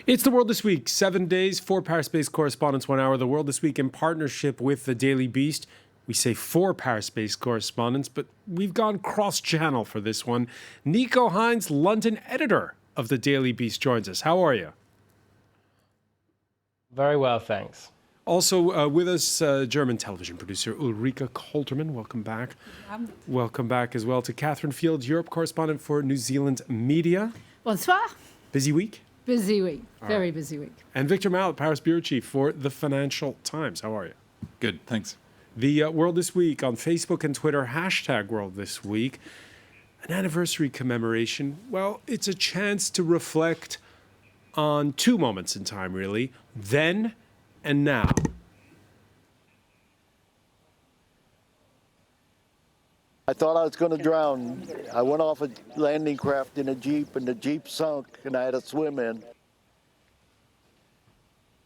It's The World This Week. 7 days, 4 Paris-based correspondents, 1 hour. The World This Week in partnership with the Daily Beast. We say 4 Paris-based correspondents, but we've gone cross-channel for this one. Nico Hines, London editor of the Daily Beast, joins us. How are you? Very well, thanks. Also with us, German television producer Ulrike Koltermann. Welcome back. Welcome back as well to Catherine Fields, Europe correspondent for New Zealand Media. Bonsoir. Busy week? Busy week. Very busy week. And Victor Mallet, Paris bureau chief for the Financial Times. How are you? Good, thanks. The World This Week on Facebook and Twitter, hashtag World This Week. An anniversary commemoration. Well, it's a chance to reflect on 2 moments in time, really. Then and now. I thought I was going to drown. I went off a landing craft in a Jeep, and the Jeep sunk, and I had to swim in.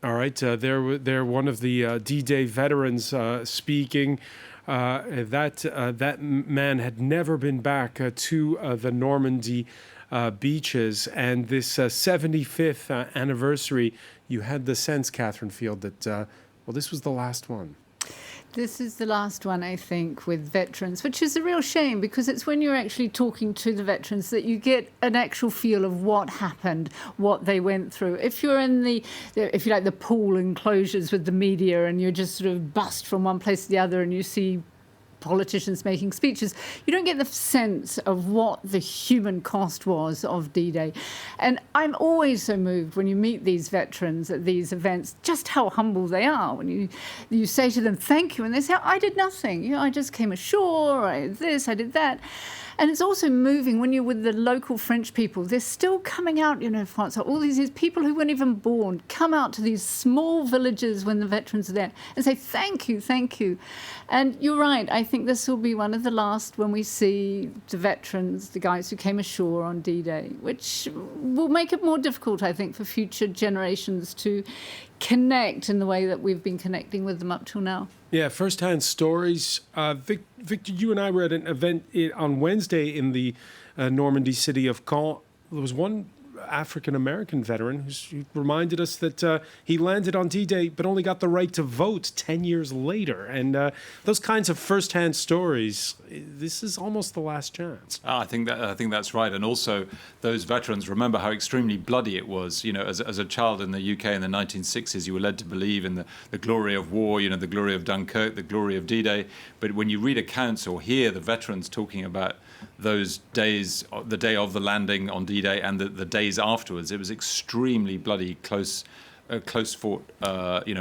All right, they're one of the DDay veterans speaking. That man had never been back to the Normandy beaches, and this 75th anniversary, you had the sense, Catherine Field, that well, this was the last one. This is the last one, I think, with veterans, which is a real shame because it's when you're actually talking to the veterans that you get an actual feel of what happened, what they went through. If you're in if you like, the pool enclosures with the media and you're just sort of bussed from one place to the other and you see politicians making speeches, you don't get the sense of what the human cost was of D-Day. And I'm always so moved when you meet these veterans at these events, just how humble they are. When you say to them, thank you, and they say, I did nothing. You know, I just came ashore, I did this, I did that. And it's also moving when you're with the local French people. They're still coming out, France, all these people who weren't even born, come out to these small villages when the veterans are there and say, thank you, thank you. And you're right, I think this will be one of the last when we see the veterans, the guys who came ashore on D-Day, which will make it more difficult, I think, for future generations to connect in the way that we've been connecting with them up till now. Yeah, first-hand stories. Victor, you and I were at an event on Wednesday in the Normandy city of Caen. There was one African-American veteran who reminded us that he landed on D-Day but only got the right to vote 10 years later. And those kinds of first-hand stories, this is almost the last chance. I think that's right. And also, those veterans remember how extremely bloody it was. You know, as a child in the UK in the 1960s, you were led to believe in the glory of war, the glory of Dunkirk, the glory of D-Day. But when you read accounts or hear the veterans talking about those days, the day of the landing on D-Day and the days afterwards, it was extremely bloody, close fought,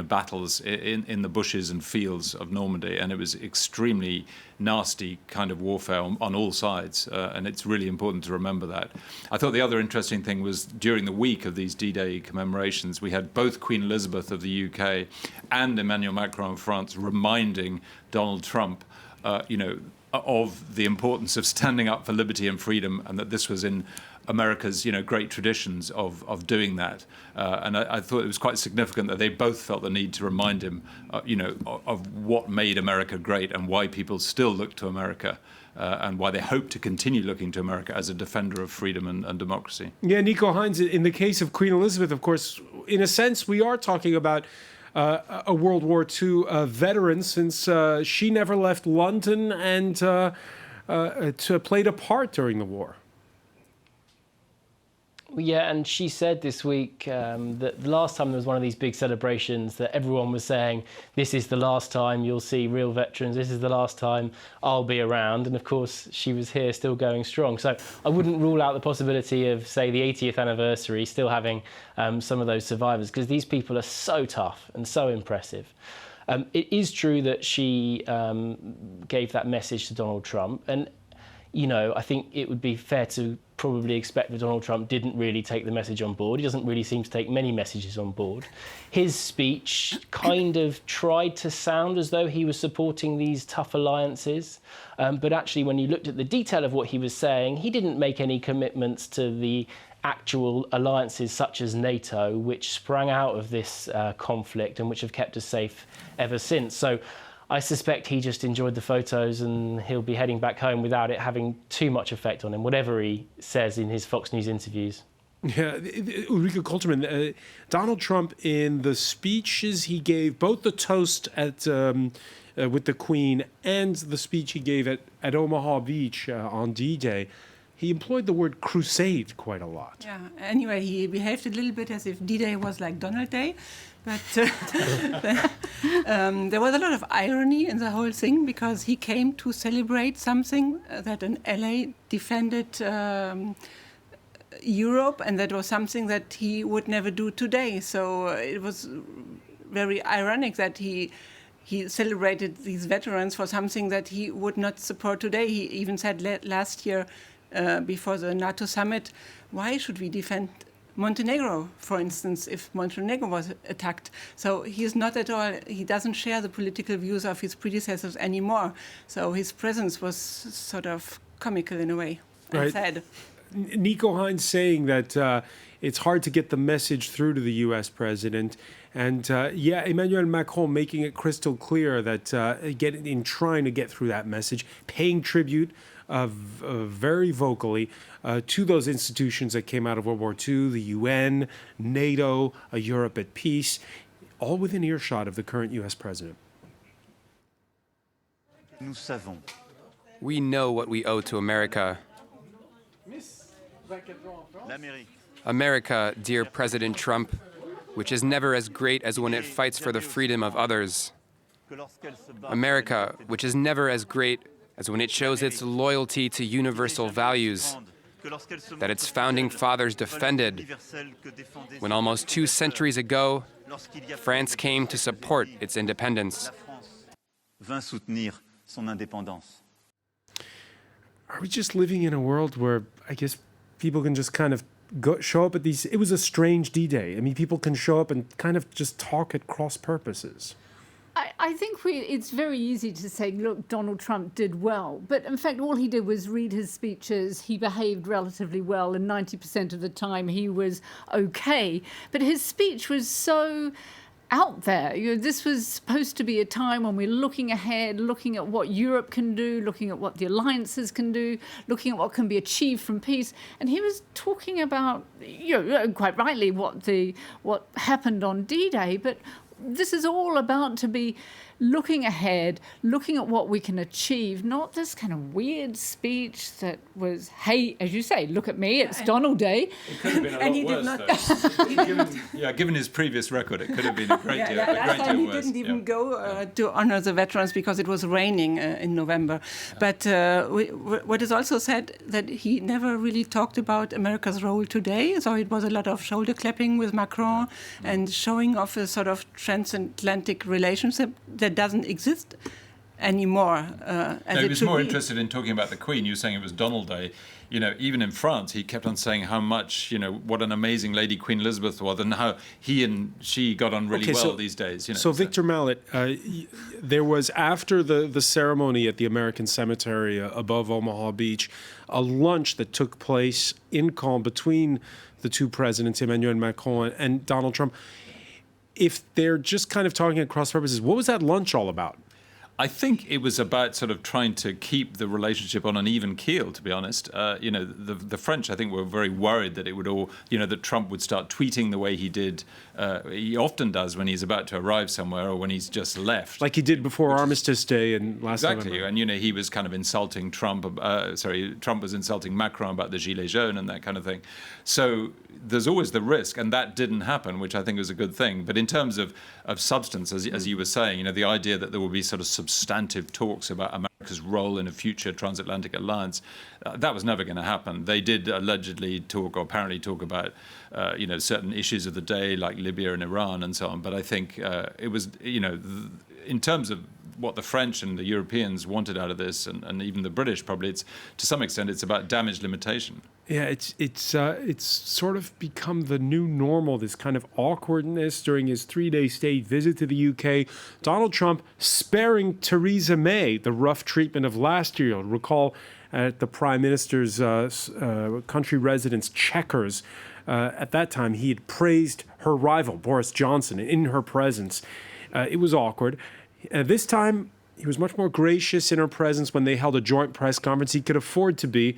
battles in the bushes and fields of Normandy, and it was extremely nasty kind of warfare on all sides, and it's really important to remember that. I thought the other interesting thing was during the week of these D-Day commemorations, we had both Queen Elizabeth of the UK and Emmanuel Macron of France reminding Donald Trump, of the importance of standing up for liberty and freedom, and that this was in America's, great traditions of doing that. And I thought it was quite significant that they both felt the need to remind him, of what made America great and why people still look to America and why they hope to continue looking to America as a defender of freedom and democracy. Yeah, Nico Hines, in the case of Queen Elizabeth, of course, in a sense, we are talking about a World War II veteran, since she never left London and played a part during the war. Yeah, and she said this week that the last time there was one of these big celebrations that everyone was saying, this is the last time you'll see real veterans, this is the last time I'll be around. And of course, she was here still going strong. So I wouldn't rule out the possibility of, say, the 80th anniversary still having some of those survivors, because these people are so tough and so impressive. It is true that she gave that message to Donald Trump. And, I think it would be fair to probably expect that Donald Trump didn't really take the message on board. He doesn't really seem to take many messages on board. His speech kind of tried to sound as though he was supporting these tough alliances. But actually, when you looked at the detail of what he was saying, he didn't make any commitments to the actual alliances such as NATO, which sprang out of this conflict and which have kept us safe ever since. So I suspect he just enjoyed the photos and he'll be heading back home without it having too much effect on him, whatever he says in his Fox News interviews. Yeah, Ulrike Kolterman, Donald Trump, in the speeches he gave, both the toast at with the Queen and the speech he gave at Omaha Beach on D-Day, he employed the word crusade quite a lot. Yeah, anyway, he behaved a little bit as if D-Day was like Donald Day. But there was a lot of irony in the whole thing because he came to celebrate something that an ally defended Europe, and that was something that he would never do today. So it was very ironic that he celebrated these veterans for something that he would not support today. He even said last year before the NATO summit, why should we defend Montenegro, for instance, if Montenegro was attacked? So he is not at all, he doesn't share the political views of his predecessors anymore. So his presence was sort of comical in a way, and Right. sad. Nico Hines saying that it's hard to get the message through to the U.S. president. And Emmanuel Macron making it crystal clear that trying to get through that message, paying tribute very vocally to those institutions that came out of World War II, the UN, NATO, a Europe at peace, all within earshot of the current U.S. president. We know what we owe to America. America, dear President Trump, which is never as great as when it fights for the freedom of others. America, which is never as great as when it shows its loyalty to universal values that its founding fathers defended when almost 2 centuries ago, France came to support its independence. Are we just living in a world where I guess people can just kind of show up at these? It was a strange D-Day. I mean, people can show up and kind of just talk at cross purposes. I think it's very easy to say, look, Donald Trump did well. But in fact, all he did was read his speeches. He behaved relatively well, and 90% of the time he was okay. But his speech was so out there. This was supposed to be a time when we're looking ahead, looking at what Europe can do, looking at what the alliances can do, looking at what can be achieved from peace. And he was talking about, quite rightly, what happened on D-Day. But this is all about to be looking ahead, looking at what we can achieve, not this kind of weird speech that was, hey, as you say, look at me, it's Donald Day. It could have been a And lot he did worse, not. though. Given his previous record, it could have been a great deal, Last time he worse. didn't even go to honor the veterans because it was raining in November. But what is also said that he never really talked about America's role today. So it was a lot of shoulder clapping with Macron and showing off a sort of transatlantic relationship that doesn't exist anymore. He was more interested in talking about the Queen. You were saying it was Donald Day. Even in France, he kept on saying how much, what an amazing lady Queen Elizabeth was, and how he and she got on really well these days. So Victor Mallet, there was, after the ceremony at the American Cemetery above Omaha Beach, a lunch that took place in Caen between the two presidents, Emmanuel Macron and Donald Trump. If they're just kind of talking at cross purposes, what was that lunch all about? I think it was about sort of trying to keep the relationship on an even keel, to be honest. The French, I think, were very worried that it would all, that Trump would start tweeting the way he did. He often does when he's about to arrive somewhere or when he's just left. Like he did before Armistice Day and last Exactly. November. And, he was kind of insulting Trump. Trump was insulting Macron about the Gilets jaunes and that kind of thing. So there's always the risk, and that didn't happen, which I think was a good thing. But in terms of substance, as you were saying, the idea that there will be sort of substantive talks about America's role in a future transatlantic alliance, that was never going to happen. They did allegedly talk, or apparently talk about, certain issues of the day, like Libya and Iran and so on. But I think it was, in terms of what the French and the Europeans wanted out of this, and even the British probably, it's to some extent it's about damage limitation. Yeah, it's sort of become the new normal, this kind of awkwardness during his 3-day state visit to the UK. Donald Trump sparing Theresa May the rough treatment of last year. You'll recall at the Prime Minister's country residence, Chequers, at that time he had praised her rival, Boris Johnson, in her presence. It was awkward. This time, he was much more gracious in her presence when they held a joint press conference. He could afford to be.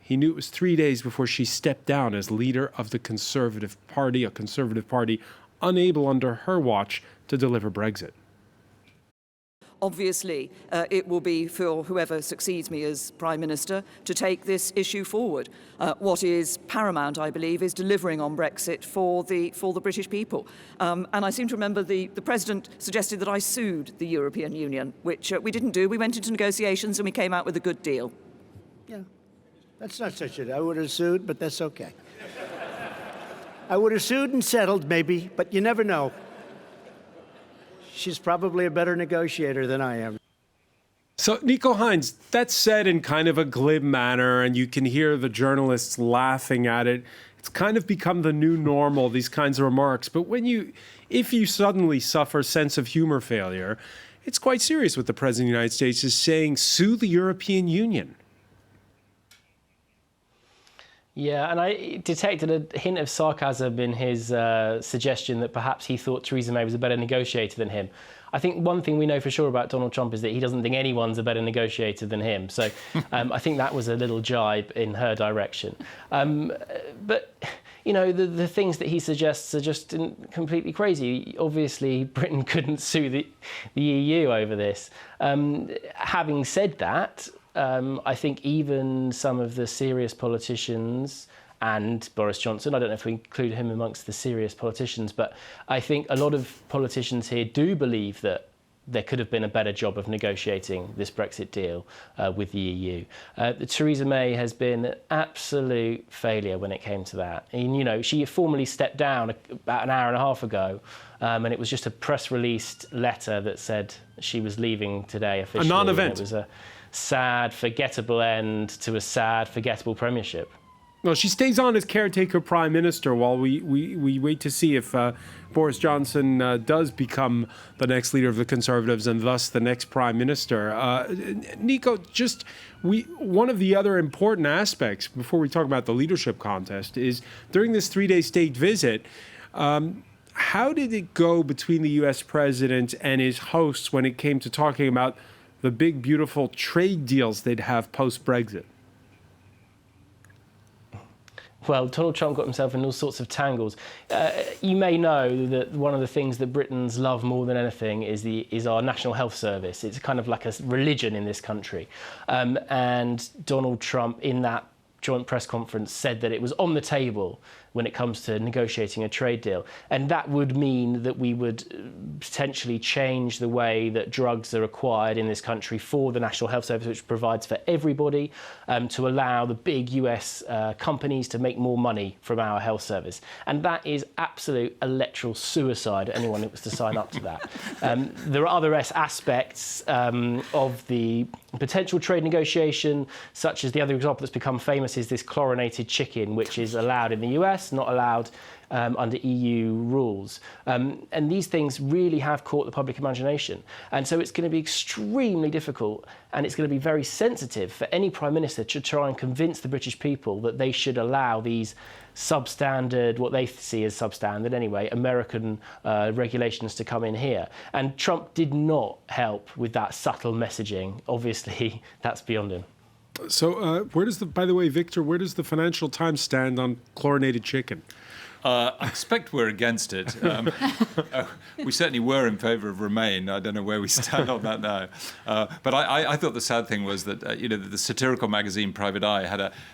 he knew it was 3 days before she stepped down as leader of the Conservative Party, a Conservative Party unable under her watch to deliver Brexit. Obviously, it will be for whoever succeeds me as Prime Minister to take this issue forward. What is paramount, I believe, is delivering on Brexit for the British people. And I seem to remember the President suggested that I sued the European Union, which we didn't do. We went into negotiations and we came out with a good deal. Yeah, that's not such a... I would have sued, but that's okay. I would have sued and settled, maybe, but you never know. She's probably a better negotiator than I am. So, Nico Hines, that's said in kind of a glib manner, and you can hear the journalists laughing at it. It's kind of become the new normal, these kinds of remarks. But if you suddenly suffer sense of humor failure, it's quite serious what the President of the United States is saying, sue the European Union. Yeah, and I detected a hint of sarcasm in his suggestion that perhaps he thought Theresa May was a better negotiator than him. I think one thing we know for sure about Donald Trump is that he doesn't think anyone's a better negotiator than him. So I think that was a little jibe in her direction. But, you know, the things that he suggests are just completely crazy. Obviously, Britain couldn't sue the EU over this. Having said that, I think even some of the serious politicians and Boris Johnson, I don't know if we include him amongst the serious politicians, but I think a lot of politicians here do believe that there could have been a better job of negotiating this Brexit deal with the EU. Theresa May has been an absolute failure when it came to that. And, you know, she formally stepped down about an hour and a half ago, and it was just a press-released letter that said she was leaving today officially. A non-event. It was a sad, forgettable end to a sad, forgettable premiership. Well, she stays on as caretaker prime minister while we wait to see if Boris Johnson does become the next leader of the Conservatives and thus the next prime minister. Nico, one of the other important aspects before we talk about the leadership contest is during this 3-day state visit, how did it go between the U.S. president and his hosts when it came to talking about the big, beautiful trade deals they'd have post-Brexit? Well, Donald Trump got himself in all sorts of tangles. You may know that one of the things that Britons love more than anything is our National Health Service. It's kind of like a religion in this country. And Donald Trump, in that joint press conference, said that it was on the table when it comes to negotiating a trade deal. And that would mean that we would potentially change the way that drugs are acquired in this country for the National Health Service, which provides for everybody, to allow the big US companies to make more money from our health service. And that is absolute electoral suicide, anyone who was to sign up to that. There are other aspects of the potential trade negotiation, such as the other example that's become famous is this chlorinated chicken, which is allowed in the US, not allowed under EU rules. And these things really have caught the public imagination. And so it's going to be extremely difficult, and it's going to be very sensitive for any Prime Minister to try and convince the British people that they should allow these substandard, what they see as substandard anyway, American regulations to come in here. And Trump did not help with that subtle messaging. Obviously, that's beyond him. So by the way, Victor, where does the Financial Times stand on chlorinated chicken? I expect we're against it. We certainly were in favour of Remain. I don't know where we stand on that now. But I thought the sad thing was that the satirical magazine Private Eye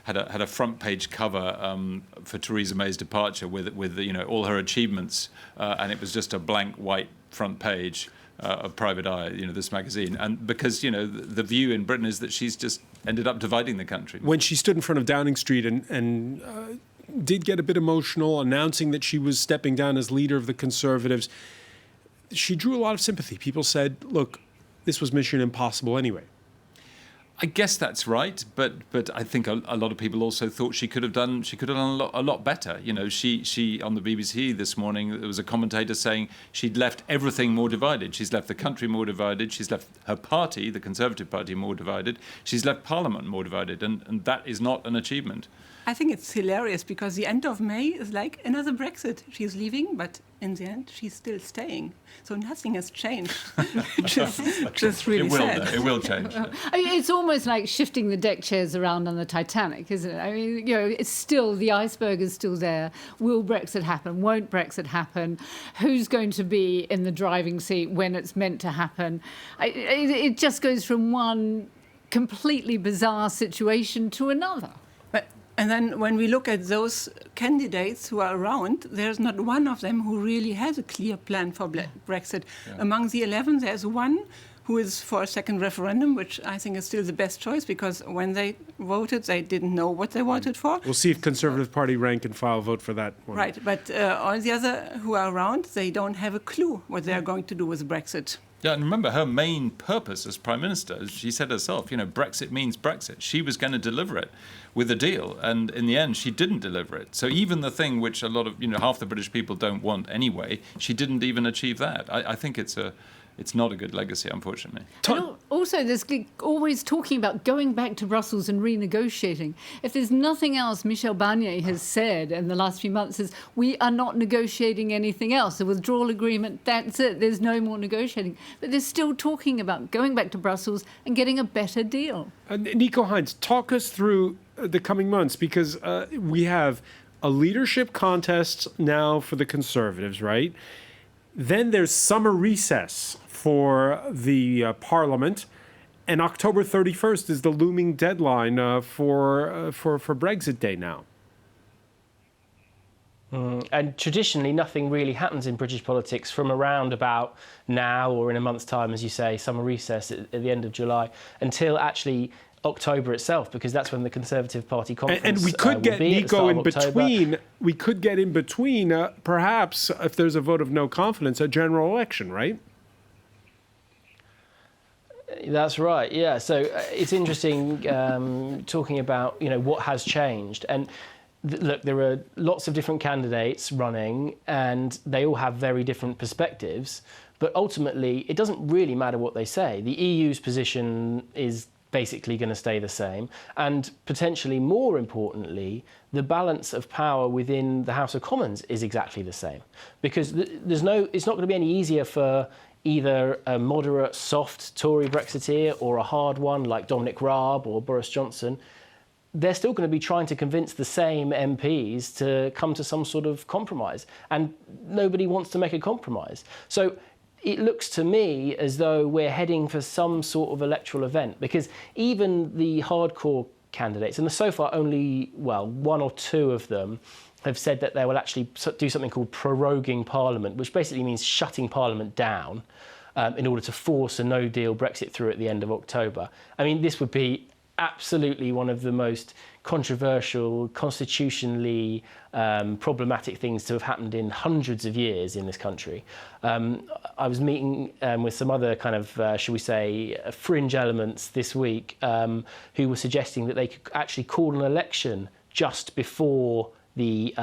had a front page cover for Theresa May's departure with all her achievements, and it was just a blank white front page of Private Eye, this magazine, and because the view in Britain is that she's just ended up dividing the country. When she stood in front of Downing Street and did get a bit emotional, announcing that she was stepping down as leader of the Conservatives, she drew a lot of sympathy. People said, "Look, this was mission impossible anyway." I guess that's right, but I think a lot of people also thought she could have done a lot better. She on the BBC this morning, there was a commentator saying she'd left everything more divided. She's left the country more divided. She's left her party, the Conservative Party, more divided. She's left Parliament more divided, and that is not an achievement. I think it's hilarious because the end of May is like another Brexit. She's leaving, but in the end, she's still staying. So nothing has changed. just really sad. It will change. I mean, it's almost like shifting the deck chairs around on the Titanic, isn't it? I mean, it's still, the iceberg is still there. Will Brexit happen? Won't Brexit happen? Who's going to be in the driving seat when it's meant to happen? It just goes from one completely bizarre situation to another. And then when we look at those candidates who are around, there's not one of them who really has a clear plan for Brexit. Yeah. Among the 11, there's one who is for a second referendum, which I think is still the best choice, because when they voted, they didn't know what they voted for. We'll see if Conservative Party rank and file vote for that one. Right, but all the other who are around, they don't have a clue what they're going to do with Brexit. Yeah, and remember her main purpose as Prime Minister, as she said herself, Brexit means Brexit. She was going to deliver it with a deal, and in the end, she didn't deliver it. So even the thing which a lot of, half the British people don't want anyway, she didn't even achieve that. I think it's not a good legacy, unfortunately. And also, there's always talking about going back to Brussels and renegotiating. If there's nothing else Michel Barnier has said in the last few months is, we are not negotiating anything else. The withdrawal agreement, that's it. There's no more negotiating. But they're still talking about going back to Brussels and getting a better deal. Nico Heinz, talk us through the coming months, because we have a leadership contest now for the Conservatives, right? Then there's summer recess for the Parliament, and October 31st is the looming deadline for Brexit Day now. And traditionally, nothing really happens in British politics from around about now, or in a month's time, as you say, summer recess at the end of July, until actually October itself, because that's when the Conservative Party conference and we could get Nico in between. We could get in between, perhaps, if there's a vote of no confidence, a general election, right? That's right. Yeah. So it's interesting talking about what has changed. And look, there are lots of different candidates running, and they all have very different perspectives. But ultimately, it doesn't really matter what they say. The EU's position is basically going to stay the same, and potentially more importantly, the balance of power within the House of Commons is exactly the same, because it's not going to be any easier for either a moderate, soft Tory Brexiteer or a hard one like Dominic Raab or Boris Johnson. They're still going to be trying to convince the same MPs to come to some sort of compromise, and nobody wants to make a compromise. So it looks to me as though we're heading for some sort of electoral event, because even the hardcore candidates, and so far only, one or two of them have said that they will actually do something called proroguing Parliament, which basically means shutting Parliament down in order to force a no-deal Brexit through at the end of October. I mean, this would be absolutely one of the most controversial, constitutionally problematic things to have happened in hundreds of years in this country. I was meeting with some other kind of, shall we say, fringe elements this week who were suggesting that they could actually call an election just before the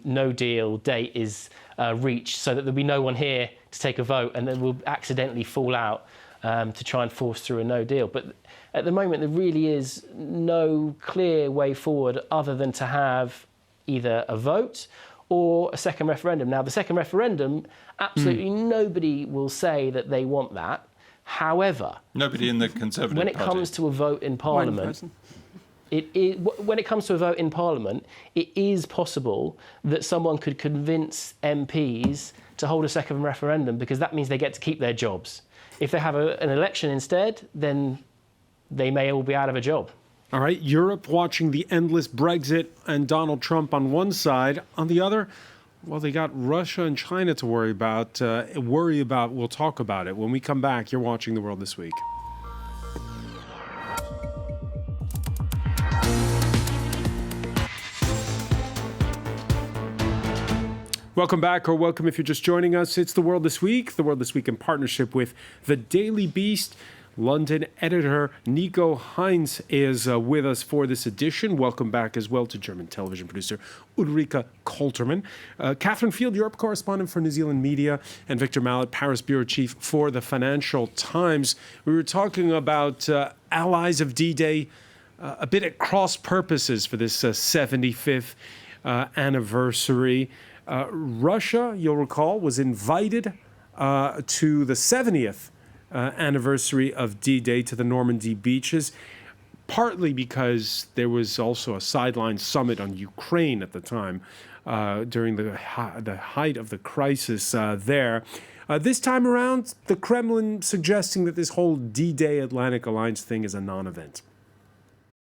no-deal date is reached, so that there'll be no one here to take a vote, and then we'll accidentally fall out to try and force through a no-deal. But at the moment, there really is no clear way forward other than to have either a vote or a second referendum. Now, the second referendum, absolutely nobody will say that they want that. However, nobody in the Conservative when it Party. comes to a vote in Parliament, when it comes to a vote in Parliament, it is possible that someone could convince MPs to hold a second referendum, because that means they get to keep their jobs. If they have an election instead, then they may all be out of a job. All right, Europe watching the endless Brexit and Donald Trump on one side. On the other, well, they got Russia and China to worry about. We'll talk about it. When we come back, you're watching The World This Week. Welcome back, or welcome if you're just joining us. It's The World This Week. The World This Week in partnership with The Daily Beast. London editor Nico Heinz is with us for this edition. Welcome back as well to German television producer Ulrike Koltermann. Catherine Field, Europe correspondent for New Zealand Media, and Victor Mallet, Paris bureau chief for the Financial Times. We were talking about allies of DDay a bit at cross purposes for this 75th anniversary. Russia, you'll recall, was invited to the 70th anniversary of D-Day to the Normandy beaches, partly because there was also a sideline summit on Ukraine at the time during the height of the crisis there. This time around, the Kremlin suggesting that this whole D-Day Atlantic Alliance thing is a non-event.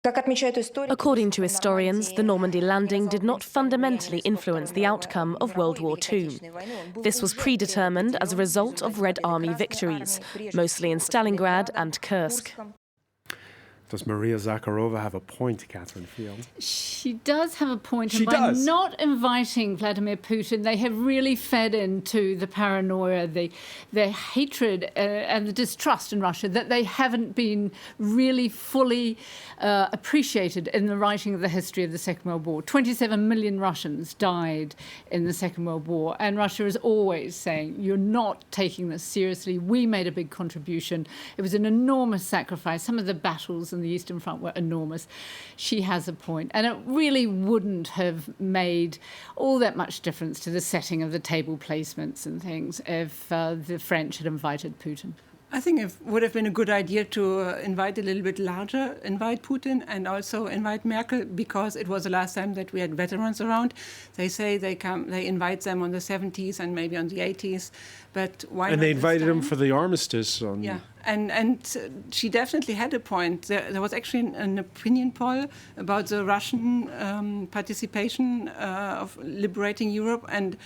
According to historians, the Normandy landing did not fundamentally influence the outcome of World War II. This was predetermined as a result of Red Army victories, mostly in Stalingrad and Kursk. Does Maria Zakharova have a point, Catherine Field? She does have a point. She and by does. not inviting Vladimir Putin, they have really fed into the paranoia, the hatred and the distrust in Russia that they haven't been really fully appreciated in the writing of the history of the Second World War. 27 million Russians died in the Second World War, and Russia is always saying, you're not taking this seriously. We made a big contribution. It was an enormous sacrifice. Some of the battles in the Eastern Front were enormous. She has a point. And it really wouldn't have made all that much difference to the setting of the table placements and things if the French had invited Putin. I think it would have been a good idea to invite a little bit larger, invite Putin and also invite Merkel, because it was the last time that we had veterans around. They say they invite them on the 70s and maybe on the 80s, but why? And not they invited this him time? for the armistice. Yeah, and she definitely had a point. There was actually an opinion poll about the Russian participation of liberating Europe, and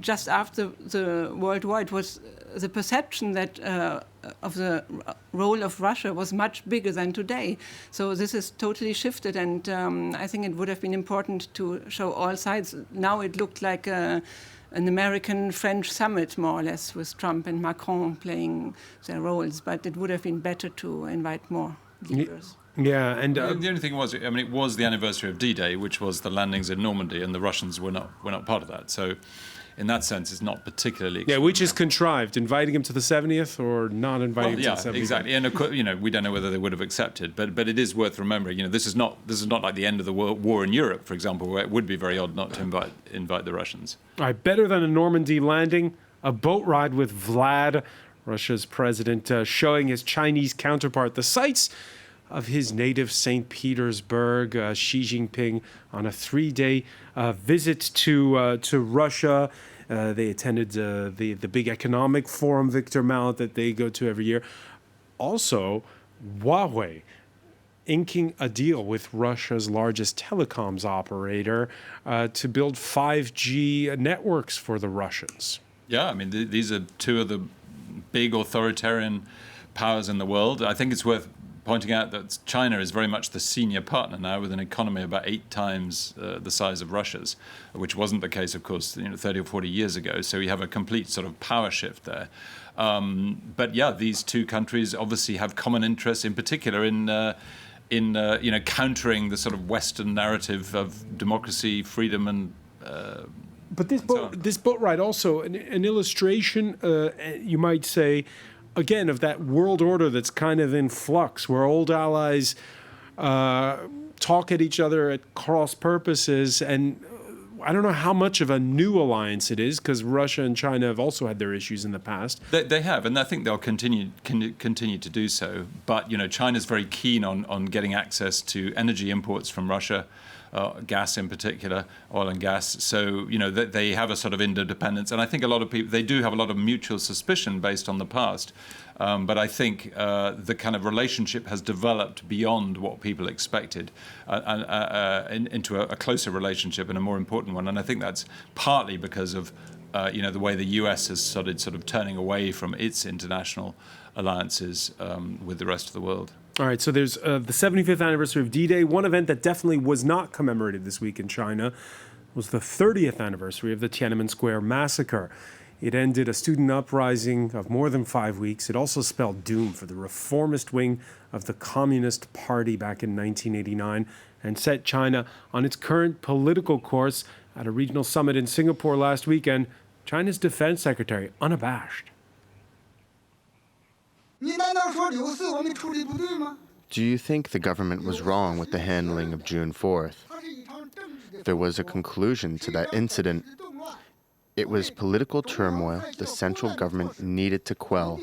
just after the World War, it was the perception that of the role of Russia was much bigger than today. So this is totally shifted, and I think it would have been important to show all sides. Now it looked like an American-French summit, more or less, with Trump and Macron playing their roles, but it would have been better to invite more leaders. Yeah, and the only thing was, I mean, it was the anniversary of D-Day, which was the landings in Normandy, and the Russians were not part of that. So, in that sense, it's not particularly. Yeah, which is contrived, inviting him to the 70th or not inviting him to the 70th? Yeah, exactly. And of course, we don't know whether they would have accepted, but it is worth remembering. This is not like the end of the war in Europe, for example, where it would be very odd not to invite the Russians. All right, better than a Normandy landing, a boat ride with Vlad, Russia's president, showing his Chinese counterpart the sights of his native St. Petersburg. Xi Jinping on a 3-day visit to Russia. They attended the big economic forum, Victor Mallet, that they go to every year. Also, Huawei inking a deal with Russia's largest telecoms operator to build 5G networks for the Russians. Yeah, I mean, these are two of the big authoritarian powers in the world. I think it's worth pointing out that China is very much the senior partner now, with an economy about 8 times the size of Russia's, which wasn't the case, of course, 30 or 40 years ago. So we have a complete sort of power shift there. But yeah, these two countries obviously have common interests, in particular in countering the sort of Western narrative of democracy, freedom, and. But this boat ride also an illustration, you might say, again, of that world order that's kind of in flux, where old allies talk at each other at cross purposes. And I don't know how much of a new alliance it is, because Russia and China have also had their issues in the past. They have, and I think they'll continue to do so. But China's very keen on getting access to energy imports from Russia. Gas in particular, oil and gas. So, they have a sort of interdependence. And I think a lot of people, they do have a lot of mutual suspicion based on the past. But I think the kind of relationship has developed beyond what people expected into a closer relationship and a more important one. And I think that's partly because of, the way the US has started sort of turning away from its international alliances with the rest of the world. All right, so there's the 75th anniversary of D-Day. One event that definitely was not commemorated this week in China was the 30th anniversary of the Tiananmen Square Massacre. It ended a student uprising of more than 5 weeks. It also spelled doom for the reformist wing of the Communist Party back in 1989 and set China on its current political course. At a regional summit in Singapore last weekend, China's defense secretary, unabashed. Do you think the government was wrong with the handling of June 4th? There was a conclusion to that incident. It was political turmoil the central government needed to quell.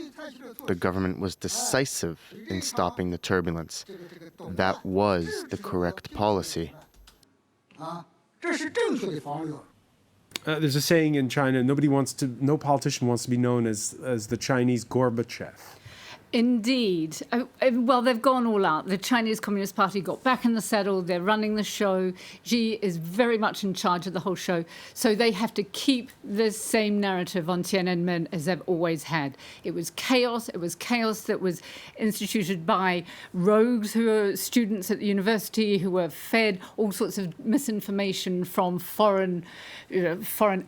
The government was decisive in stopping the turbulence. That was the correct policy. There's a saying in China: no politician wants to be known as the Chinese Gorbachev. Indeed. Well, they've gone all out. The Chinese Communist Party got back in the saddle. They're running the show. Xi is very much in charge of the whole show. So they have to keep the same narrative on Tiananmen as they've always had. It was chaos. It was chaos that was instituted by rogues who are students at the university who were fed all sorts of misinformation from foreign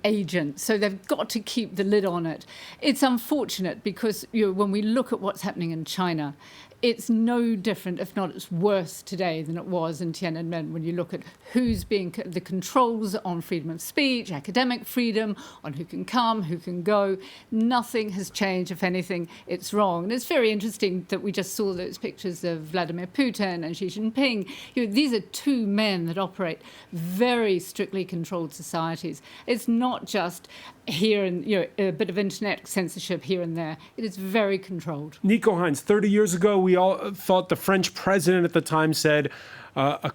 agents. So they've got to keep the lid on it. It's unfortunate because when we look at what's happening in China, it's no different, if not it's worse today than it was in Tiananmen when you look at who's being the controls on freedom of speech, academic freedom, on who can come, who can go. Nothing has changed. If anything, it's wrong. And it's very interesting that we just saw those pictures of Vladimir Putin and Xi Jinping. These are two men that operate very strictly controlled societies. It's not just here and a bit of internet censorship here and there. It is very controlled. Nico Hines, 30 years ago, we all thought the French president at the time said a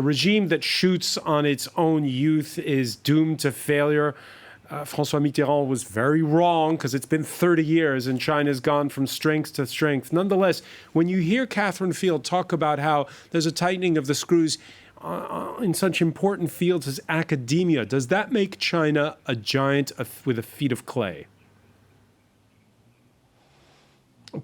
regime that shoots on its own youth is doomed to failure. François Mitterrand was very wrong because it's been 30 years and China's gone from strength to strength. Nonetheless, when you hear Catherine Field talk about how there's a tightening of the screws in such important fields as academia, does that make China a giant with a feet of clay?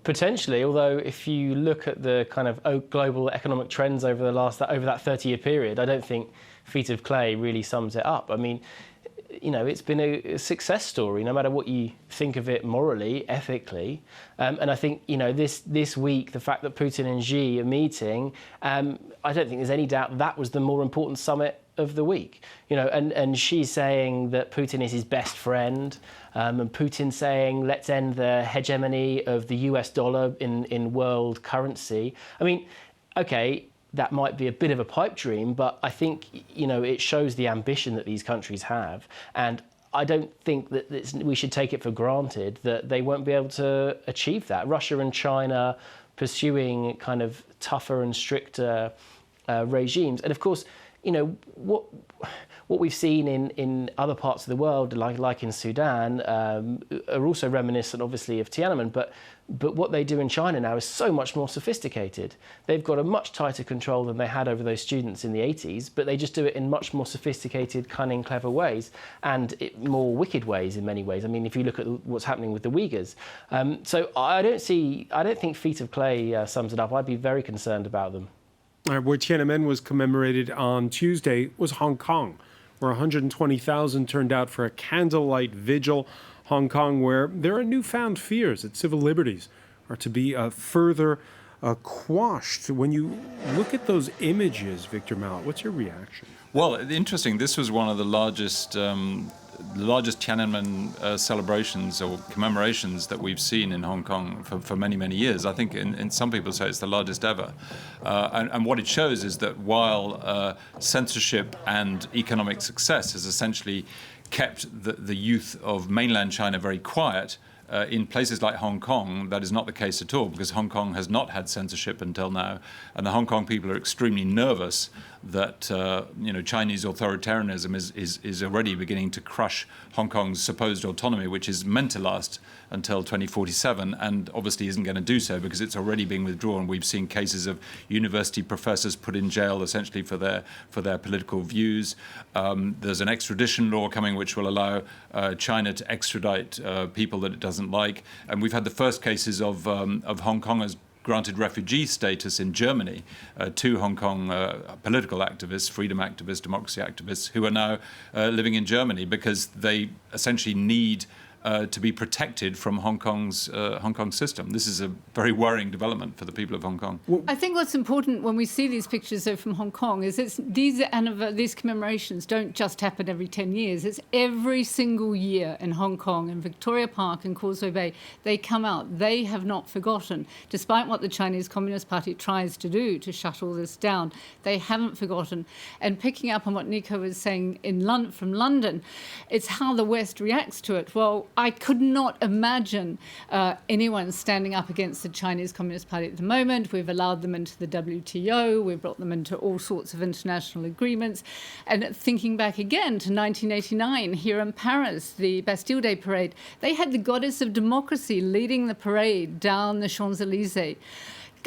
Potentially, although if you look at the kind of global economic trends over that 30-year period, I don't think feet of clay really sums it up. I mean, it's been a success story, no matter what you think of it morally, ethically. And I think, this week, the fact that Putin and Xi are meeting, I don't think there's any doubt that was the more important summit of the week. And Xi saying that Putin is his best friend, and Putin saying, let's end the hegemony of the US dollar in world currency. I mean, okay, that might be a bit of a pipe dream, but I think, it shows the ambition that these countries have. And I don't think that we should take it for granted that they won't be able to achieve that. Russia and China pursuing kind of tougher and stricter regimes. And of course, what we've seen in other parts of the world, like in Sudan, are also reminiscent, obviously, of Tiananmen. But what they do in China now is so much more sophisticated. They've got a much tighter control than they had over those students in the 80s, but they just do it in much more sophisticated, cunning, clever ways, and more wicked ways in many ways. I mean, if you look at what's happening with the Uyghurs. So I don't think feet of clay sums it up. I'd be very concerned about them. Where Tiananmen was commemorated on Tuesday was Hong Kong, where 120,000 turned out for a candlelight vigil. Hong Kong, where there are newfound fears that civil liberties are to be further quashed. When you look at those images, Victor Mallet, what's your reaction? Well, interesting. This was one of the largest Tiananmen celebrations or commemorations that we've seen in Hong Kong for many, many years. I think in some people say it's the largest ever. And what it shows is that while censorship and economic success has essentially kept the youth of mainland China very quiet, in places like Hong Kong, that is not the case at all, because Hong Kong has not had censorship until now, and the Hong Kong people are extremely nervous that Chinese authoritarianism is already beginning to crush Hong Kong's supposed autonomy, which is meant to last until 2047, and obviously isn't going to do so because it's already being withdrawn. We've seen cases of university professors put in jail essentially for their political views. There's an extradition law coming which will allow China to extradite people that it doesn't like, and we've had the first cases of Hong Kongers granted refugee status in Germany to Hong Kong political activists, freedom activists, democracy activists, who are now living in Germany because they essentially need to be protected from Hong Kong's system. This is a very worrying development for the people of Hong Kong. I think what's important when we see these pictures from Hong Kong is these commemorations don't just happen every 10 years. It's every single year in Hong Kong, in Victoria Park and Causeway Bay. They come out. They have not forgotten, despite what the Chinese Communist Party tries to do to shut all this down. They haven't forgotten. And picking up on what Nico was saying from London, it's how the West reacts to it. Well, I could not imagine anyone standing up against the Chinese Communist Party at the moment. We've allowed them into the WTO. We've brought them into all sorts of international agreements. And thinking back again to 1989, here in Paris, the Bastille Day parade, they had the goddess of democracy leading the parade down the Champs-Élysées.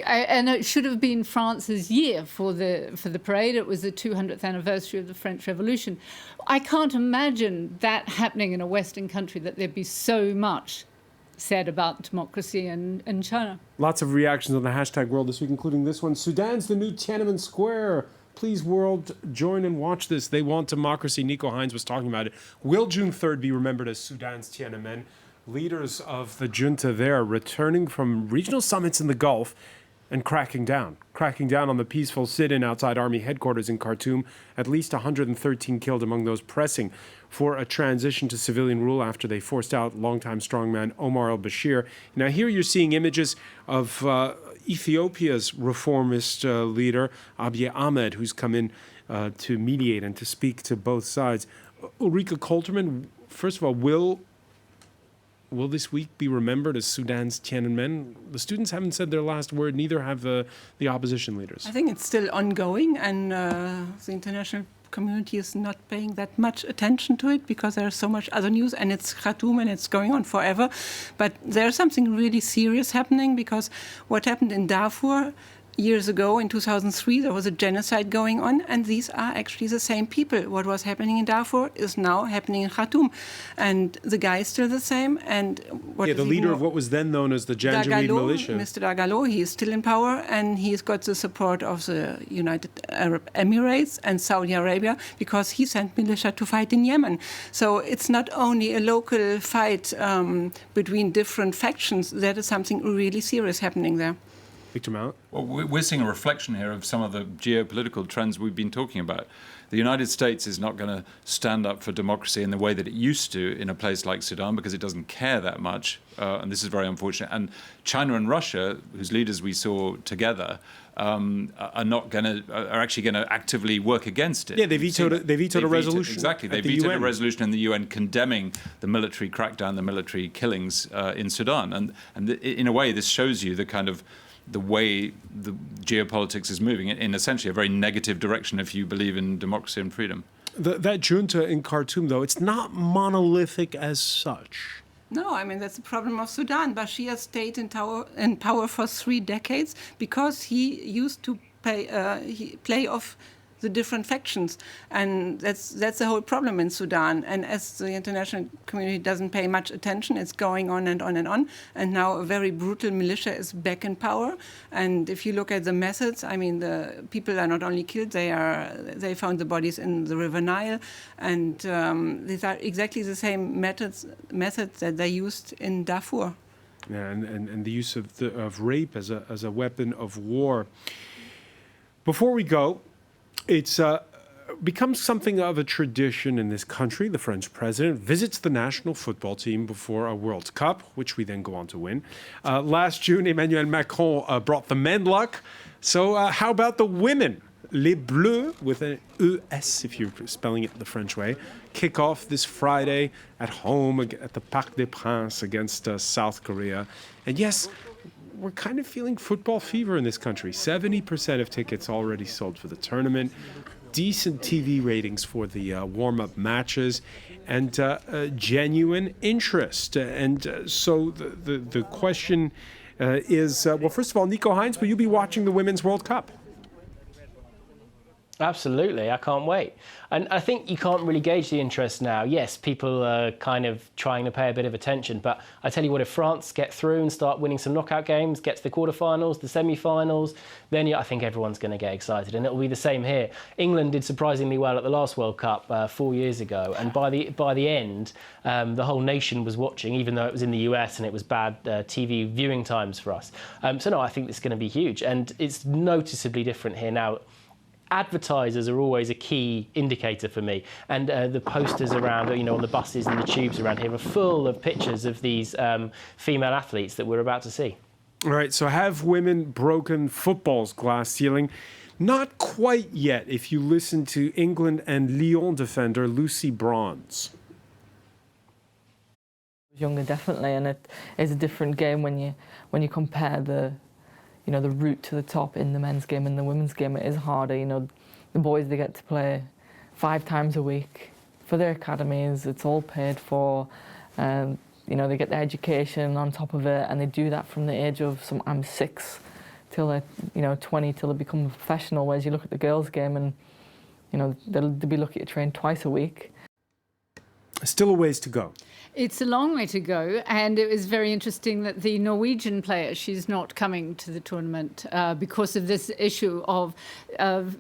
And it should have been France's year for the parade. It was the 200th anniversary of the French Revolution. I can't imagine that happening in a Western country, that there'd be so much said about democracy in China. Lots of reactions on the hashtag world this week, including this one. Sudan's the new Tiananmen Square. Please, world, join and watch this. They want democracy. Nico Hines was talking about it. Will June 3rd be remembered as Sudan's Tiananmen? Leaders of the junta there returning from regional summits in the Gulf and cracking down on the peaceful sit-in outside army headquarters in Khartoum. At least 113 killed, among those pressing for a transition to civilian rule after they forced out longtime strongman Omar al-Bashir. Now here you're seeing images of Ethiopia's reformist leader, Abiy Ahmed, who's come in to mediate and to speak to both sides. Ulrike Kolterman, first of all, Will this week be remembered as Sudan's Tiananmen? The students haven't said their last word, neither have the opposition leaders. I think it's still ongoing, and the international community is not paying that much attention to it because there's so much other news, and it's Khartoum and it's going on forever. But there's something really serious happening, because what happened in Darfur years ago, in 2003, there was a genocide going on, and these are actually the same people. What was happening in Darfur is now happening in Khartoum, and the guy is still the same. And the leader of what was then known as the Janjaweed militia, Mr. Dagalo, he is still in power, and he's got the support of the United Arab Emirates and Saudi Arabia, because he sent militia to fight in Yemen. So it's not only a local fight between different factions. That is something really serious happening there. Victor Mallet? Well, we're seeing a reflection here of some of the geopolitical trends we've been talking about. The United States is not going to stand up for democracy in the way that it used to in a place like Sudan, because it doesn't care that much, and this is very unfortunate. And China and Russia, whose leaders we saw together, are actually going to actively work against it. Yeah, they vetoed a resolution. Exactly, they vetoed a resolution in the UN condemning the military crackdown, the military killings in Sudan, and in a way, this shows you the way the geopolitics is moving in essentially a very negative direction if you believe in democracy and freedom. That junta in Khartoum, though, it's not monolithic as such. No, I mean, that's the problem of Sudan. Bashir stayed in power for 3 decades because he used to play off the different factions, and that's the whole problem in Sudan. And as the international community doesn't pay much attention, it's going on and on and on. And now a very brutal militia is back in power. And if you look at the methods, I mean, the people are not only killed; they found the bodies in the River Nile, and these are exactly the same methods that they used in Darfur. Yeah, and the use of rape as a weapon of war. Before we go, it's becomes something of a tradition in this country. The French president visits the national football team before a World Cup, which we then go on to win. Last June, Emmanuel Macron brought the men luck. So how about the women? Les Bleus, with an ES if you're spelling it the French way, kick off this Friday at home at the Parc des Princes against South Korea. And yes, we're kind of feeling football fever in this country. 70% of tickets already sold for the tournament. Decent TV ratings for the warm-up matches, and genuine interest. So the question is, well, first of all, Nico Hines, will you be watching the Women's World Cup? Absolutely, I can't wait. And I think you can't really gauge the interest now. Yes, people are kind of trying to pay a bit of attention, but I tell you what, if France get through and start winning some knockout games, get to the quarterfinals, the semi-finals, then I think everyone's going to get excited, and it'll be the same here. England did surprisingly well at the last World Cup 4 years ago, and by the end, the whole nation was watching, even though it was in the US and it was bad TV viewing times for us. So no, I think it's going to be huge, and it's noticeably different here now. Advertisers are always a key indicator for me, and the posters around, on the buses and the tubes around here are full of pictures of these female athletes that we're about to see. All right, so have women broken football's glass ceiling? Not quite yet, if you listen to England and Lyon defender Lucy Bronze. Younger, definitely, and it is a different game when you compare the route to the top in the men's game and the women's game. It is harder. The boys, they get to play 5 times a week for their academies. It's all paid for. They get their education on top of it, and they do that from the age of 6 till they're 20, till they become a professional. Whereas you look at the girls' game, and they'll be lucky to train twice a week. Still a ways to go. It's a long way to go, and it was very interesting that the Norwegian player, she's not coming to the tournament because of this issue of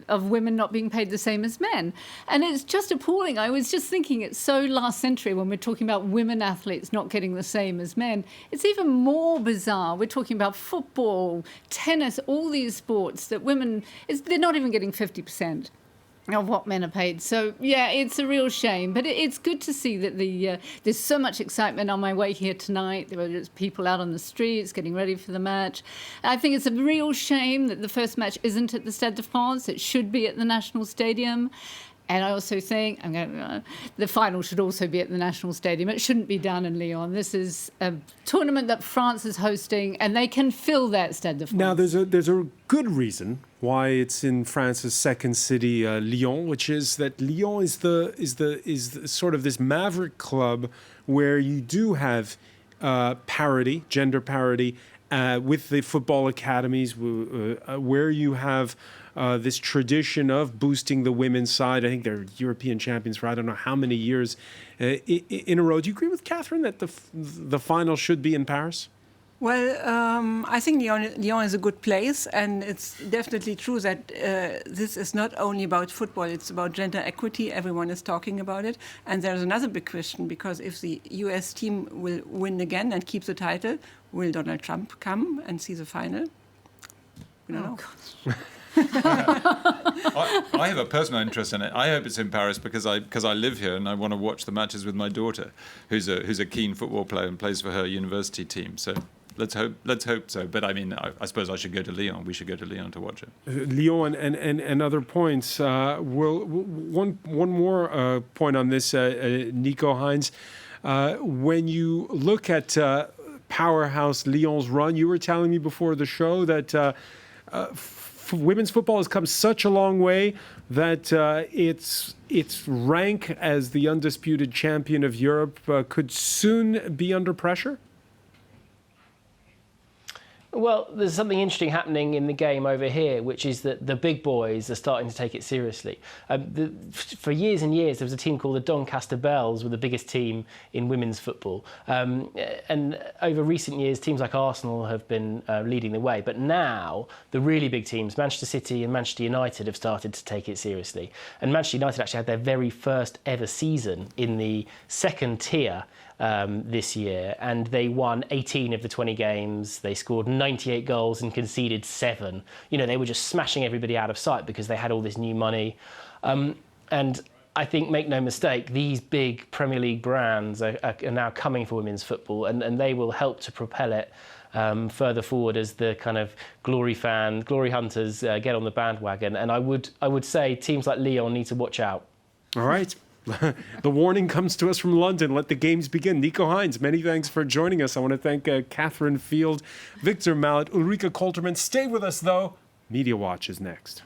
women not being paid the same as men. And it's just appalling. I was just thinking it's so last century when we're talking about women athletes not getting the same as men. It's even more bizarre. We're talking about football, tennis, all these sports that women, they're not even getting 50% of what men are paid. So, yeah, it's a real shame. But it's good to see that there's so much excitement. On my way here tonight, there were people out on the streets getting ready for the match. I think it's a real shame that the first match isn't at the Stade de France. It should be at the National Stadium. And I also think the final should also be at the National Stadium. It shouldn't be down in Lyon. This is a tournament that France is hosting, and they can fill that Stade de France. Now, there's a good reason why it's in France's second city, Lyon, which is that Lyon is sort of this maverick club where you do have parity, gender parity, with the football academies, where you have this tradition of boosting the women's side. I think they're European champions for I don't know how many years in a row. Do you agree with Catherine that the final should be in Paris? Well, I think Lyon is a good place, and it's definitely true that this is not only about football, it's about gender equity. Everyone is talking about it. And there's another big question, because if the US team will win again and keep the title, will Donald Trump come and see the final? We don't know. I have a personal interest in it. I hope it's in Paris because I live here and I want to watch the matches with my daughter, who's a keen football player and plays for her university team. So let's hope so. But I mean, I suppose I should go to Lyon. We should go to Lyon to watch it. Lyon and other points. One more point on this, Nico Hines. When you look at powerhouse Lyon's run, you were telling me before the show that women's football has come such a long way that its rank as the undisputed champion of Europe could soon be under pressure? Well, there's something interesting happening in the game over here, which is that the big boys are starting to take it seriously. For years and years, there was a team called the Doncaster Belles, were the biggest team in women's football. And over recent years, teams like Arsenal have been leading the way. But now, the really big teams, Manchester City and Manchester United, have started to take it seriously. And Manchester United actually had their very first ever season in the second tier this year, and they won 18 of the 20 games. They scored 98 goals and conceded 7. They were just smashing everybody out of sight because they had all this new money. And I think, make no mistake, these big Premier League brands are now coming for women's football, and they will help to propel it further forward as the kind of glory hunters get on the bandwagon. And I would say teams like Lyon need to watch out. All right. The warning comes to us from London. Let the games begin. Nico Hines, many thanks for joining us. I want to thank Catherine Field, Victor Mallet, Ulrika Kolterman. Stay with us, though. Media Watch is next.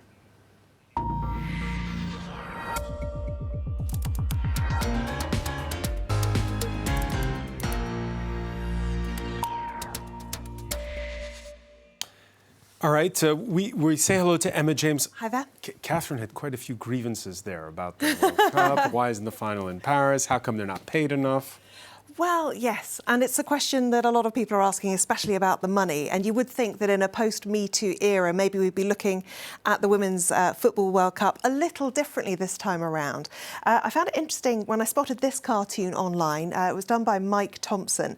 All right, we say hello to Emma James. Hi there. Catherine had quite a few grievances there about the World Cup. Why isn't the final in Paris? How come they're not paid enough? Well, yes, and it's a question that a lot of people are asking, especially about the money. And you would think that in a post-Me Too era, maybe we'd be looking at the Women's Football World Cup a little differently this time around. I found it interesting when I spotted this cartoon online. It was done by Mike Thompson.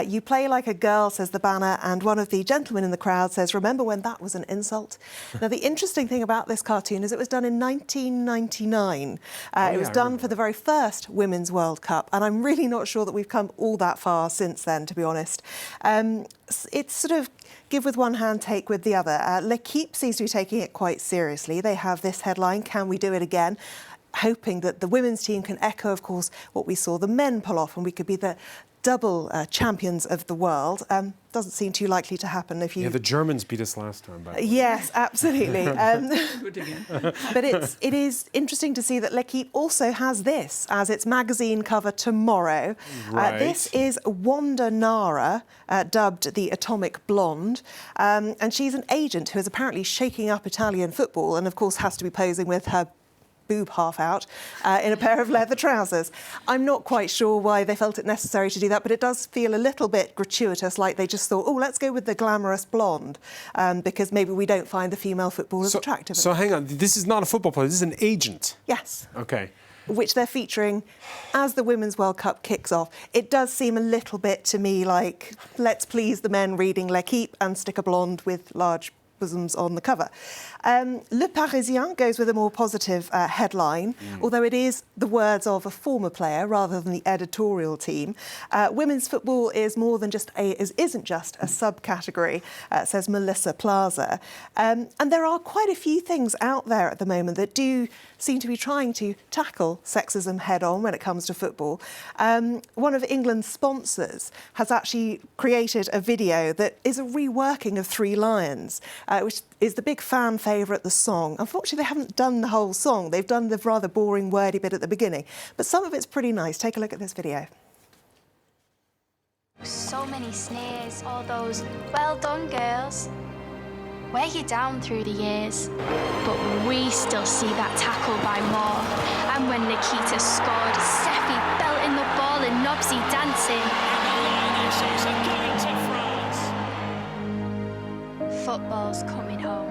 You play like a girl, says the banner, and one of the gentlemen in the crowd says, remember when that was an insult? Now, the interesting thing about this cartoon is it was done in 1999. It was done for the very first Women's World Cup, and I'm really not sure that we've come all that far since then, to be honest. It's sort of give with one hand, take with the other. L'Équipe seems to be taking it quite seriously. They have this headline, can we do it again? Hoping that the women's team can echo, of course, what we saw the men pull off, and we could be the double champions of the world. Doesn't seem too likely to happen if you... Yeah, the Germans beat us last time, by the way. Yes, absolutely. Good again. But it is interesting to see that L'Équipe also has this as its magazine cover tomorrow. Right. This is Wanda Nara, dubbed the Atomic Blonde, and she's an agent who is apparently shaking up Italian football and, of course, has to be posing with her boob half out in a pair of leather trousers. I'm not quite sure why they felt it necessary to do that, but it does feel a little bit gratuitous, like they just thought, oh, let's go with the glamorous blonde, because maybe we don't find the female footballers attractive. So hang on, this is not a football player, this is an agent? Yes. Okay. Which they're featuring as the Women's World Cup kicks off. It does seem a little bit to me like, let's please the men reading L'Équipe and stick a blonde with large bosoms on the cover. Le Parisien goes with a more positive headline, although it is the words of a former player rather than the editorial team. Women's football is more than just isn't just a subcategory, says Melissa Plaza. And there are quite a few things out there at the moment that do seem to be trying to tackle sexism head-on when it comes to football. One of England's sponsors has actually created a video that is a reworking of Three Lions, which is the big fan favourite, the song. Unfortunately, they haven't done the whole song. They've done the rather boring, wordy bit at the beginning. But some of it's pretty nice. Take a look at this video. So many sneers, all those well done girls. Wear you down through the years. But we still see that tackle by Moore. And when Nikita scored, Seffi belting the ball and Nobsy dancing. Football's coming home.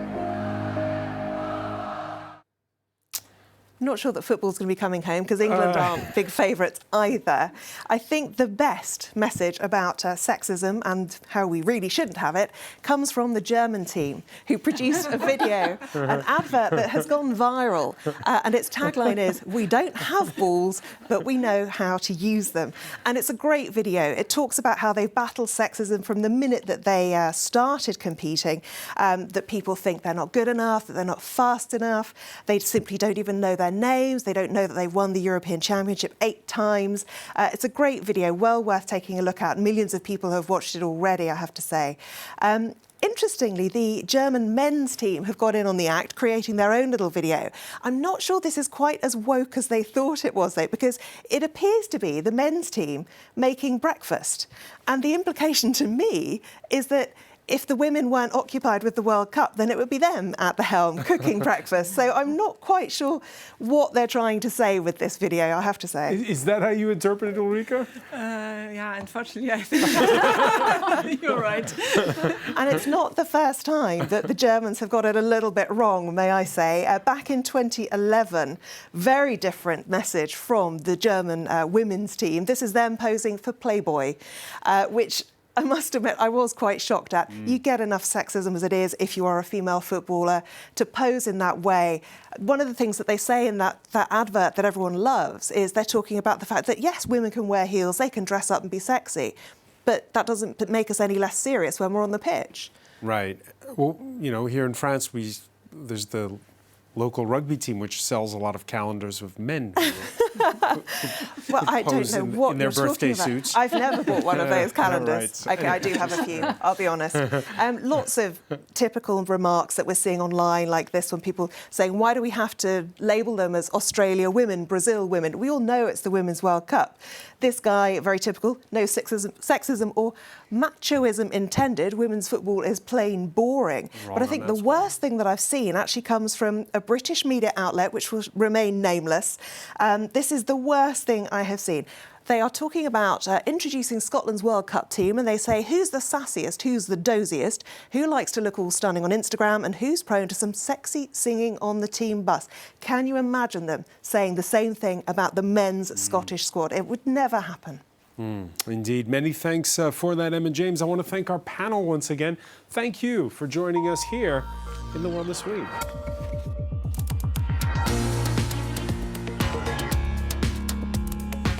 I'm not sure that football's going to be coming home because England aren't big favourites either. I think the best message about sexism and how we really shouldn't have it comes from the German team, who produced a video, an advert that has gone viral. And its tagline is, we don't have balls, but we know how to use them. And it's a great video. It talks about how they've battled sexism from the minute that they started competing, that people think they're not good enough, that they're not fast enough. They simply don't even know their names. They don't know that they've won the European Championship 8 times. It's a great video, well worth taking a look at. Millions of people have watched it already, I have to say. Interestingly, the German men's team have got in on the act, creating their own little video. I'm not sure this is quite as woke as they thought it was, though, because it appears to be the men's team making breakfast. And the implication to me is that if the women weren't occupied with the World Cup, then it would be them at the helm cooking breakfast. So I'm not quite sure what they're trying to say with this video, I have to say. Is that how you interpret it, Ulrika? Yeah, unfortunately, I think you're right. And it's not the first time that the Germans have got it a little bit wrong, may I say. Back in 2011, very different message from the German women's team. This is them posing for Playboy, which I must admit, I was quite shocked at. You get enough sexism as it is if you are a female footballer to pose in that way. One of the things that they say in that advert that everyone loves is they're talking about the fact that, yes, women can wear heels, they can dress up and be sexy, but that doesn't make us any less serious when we're on the pitch. Right. Well, you know, here in France, there's the local rugby team which sells a lot of calendars of men who Well, I don't know what in their you're birthday talking about. suits. I've never bought one of those calendars. Right. Okay, I do have a few, I'll be honest. Lots of typical remarks that we're seeing online like this one, people saying, why do we have to label them as Australia women, Brazil women? We all know it's the Women's World Cup. This guy, very typical, no sexism or machoism intended. Women's football is plain boring. But I think the worst thing that I've seen actually comes from a British media outlet, which will remain nameless. This is the worst thing I have seen. They are talking about introducing Scotland's World Cup team, and they say who's the sassiest, who's the doziest, who likes to look all stunning on Instagram, and who's prone to some sexy singing on the team bus. Can you imagine them saying the same thing about the men's Scottish squad? It would never happen. Indeed. Many thanks for that, Emma James. I want to thank our panel once again. Thank you for joining us here in The World This Week.